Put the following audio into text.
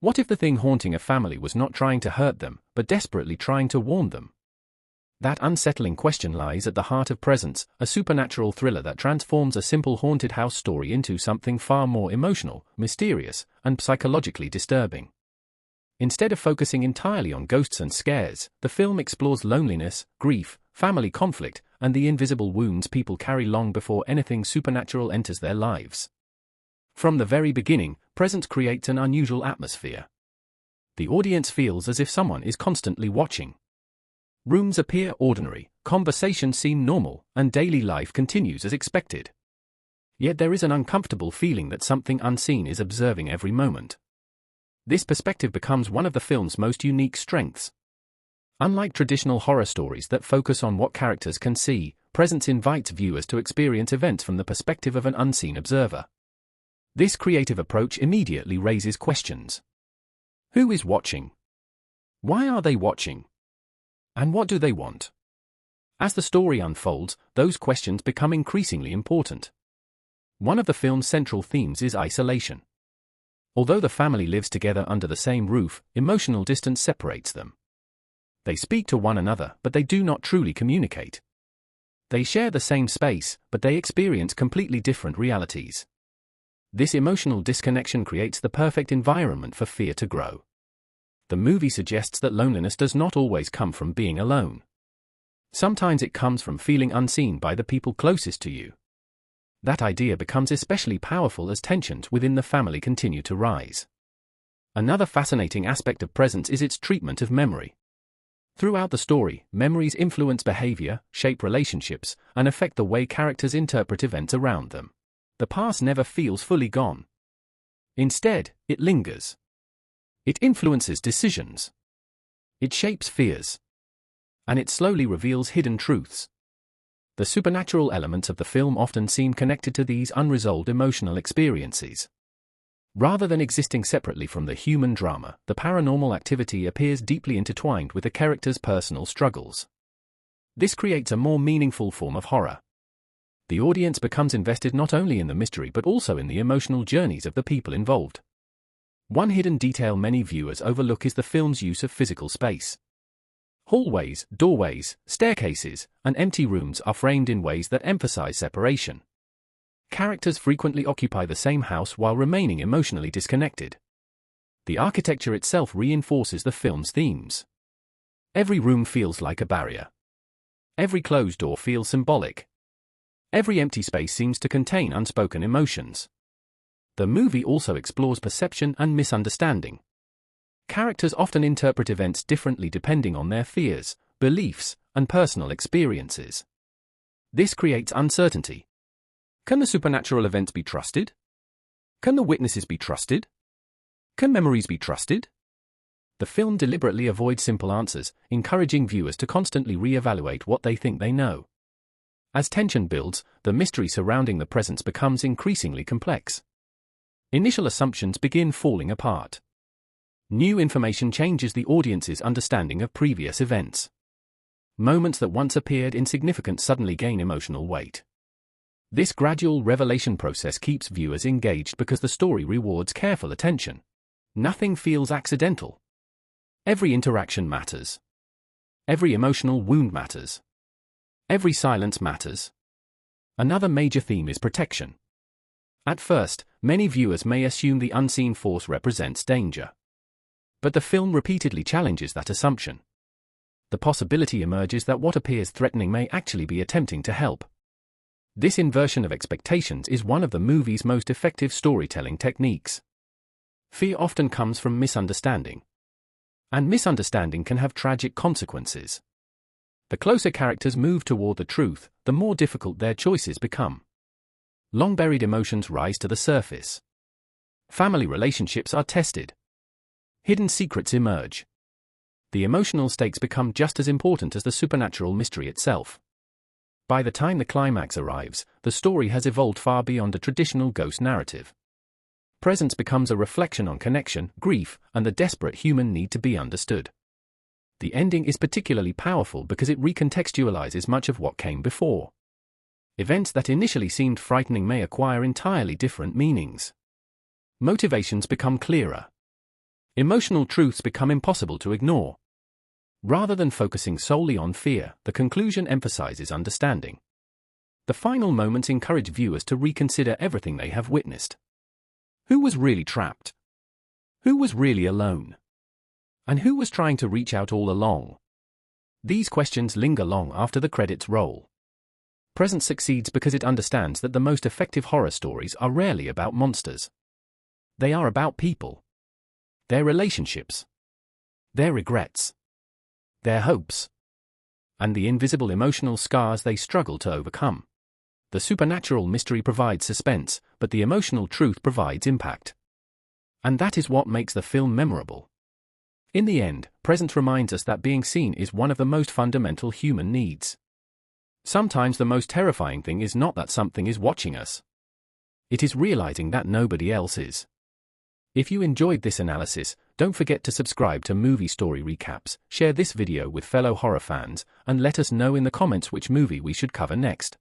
What if the thing haunting a family was not trying to hurt them, but desperately trying to warn them? That unsettling question lies at the heart of Presence, a supernatural thriller that transforms a simple haunted house story into something far more emotional, mysterious, and psychologically disturbing. Instead of focusing entirely on ghosts and scares, the film explores loneliness, grief, family conflict, and the invisible wounds people carry long before anything supernatural enters their lives. From the very beginning, Presence creates an unusual atmosphere. The audience feels as if someone is constantly watching. Rooms appear ordinary, conversations seem normal, and daily life continues as expected. Yet there is an uncomfortable feeling that something unseen is observing every moment. This perspective becomes one of the film's most unique strengths. Unlike traditional horror stories that focus on what characters can see, Presence invites viewers to experience events from the perspective of an unseen observer. This creative approach immediately raises questions. Who is watching? Why are they watching? And what do they want? As the story unfolds, those questions become increasingly important. One of the film's central themes is isolation. Although the family lives together under the same roof, emotional distance separates them. They speak to one another, but they do not truly communicate. They share the same space, but they experience completely different realities. This emotional disconnection creates the perfect environment for fear to grow. The movie suggests that loneliness does not always come from being alone. Sometimes it comes from feeling unseen by the people closest to you. That idea becomes especially powerful as tensions within the family continue to rise. Another fascinating aspect of Presence is its treatment of memory. Throughout the story, memories influence behavior, shape relationships, and affect the way characters interpret events around them. The past never feels fully gone. Instead, it lingers. It influences decisions. It shapes fears. And it slowly reveals hidden truths. The supernatural elements of the film often seem connected to these unresolved emotional experiences. Rather than existing separately from the human drama, the paranormal activity appears deeply intertwined with the characters' personal struggles. This creates a more meaningful form of horror. The audience becomes invested not only in the mystery but also in the emotional journeys of the people involved. One hidden detail many viewers overlook is the film's use of physical space. Hallways, doorways, staircases, and empty rooms are framed in ways that emphasize separation. Characters frequently occupy the same house while remaining emotionally disconnected. The architecture itself reinforces the film's themes. Every room feels like a barrier. Every closed door feels symbolic. Every empty space seems to contain unspoken emotions. The movie also explores perception and misunderstanding. Characters often interpret events differently depending on their fears, beliefs, and personal experiences. This creates uncertainty. Can the supernatural events be trusted? Can the witnesses be trusted? Can memories be trusted? The film deliberately avoids simple answers, encouraging viewers to constantly re-evaluate what they think they know. As tension builds, the mystery surrounding the Presence becomes increasingly complex. Initial assumptions begin falling apart. New information changes the audience's understanding of previous events. Moments that once appeared insignificant suddenly gain emotional weight. This gradual revelation process keeps viewers engaged because the story rewards careful attention. Nothing feels accidental. Every interaction matters. Every emotional wound matters. Every silence matters. Another major theme is protection. At first, many viewers may assume the unseen force represents danger. But the film repeatedly challenges that assumption. The possibility emerges that what appears threatening may actually be attempting to help. This inversion of expectations is one of the movie's most effective storytelling techniques. Fear often comes from misunderstanding. And misunderstanding can have tragic consequences. The closer characters move toward the truth, the more difficult their choices become. Long-buried emotions rise to the surface. Family relationships are tested. Hidden secrets emerge. The emotional stakes become just as important as the supernatural mystery itself. By the time the climax arrives, the story has evolved far beyond a traditional ghost narrative. Presence becomes a reflection on connection, grief, and the desperate human need to be understood. The ending is particularly powerful because it recontextualizes much of what came before. Events that initially seemed frightening may acquire entirely different meanings. Motivations become clearer. Emotional truths become impossible to ignore. Rather than focusing solely on fear, the conclusion emphasizes understanding. The final moments encourage viewers to reconsider everything they have witnessed. Who was really trapped? Who was really alone? And who was trying to reach out all along? These questions linger long after the credits roll. Present succeeds because it understands that the most effective horror stories are rarely about monsters. They are about people. Their relationships. Their regrets. Their hopes. And the invisible emotional scars they struggle to overcome. The supernatural mystery provides suspense, but the emotional truth provides impact. And that is what makes the film memorable. In the end, Present reminds us that being seen is one of the most fundamental human needs. Sometimes the most terrifying thing is not that something is watching us. It is realizing that nobody else is. If you enjoyed this analysis, don't forget to subscribe to Movie Story Recaps, share this video with fellow horror fans, and let us know in the comments which movie we should cover next.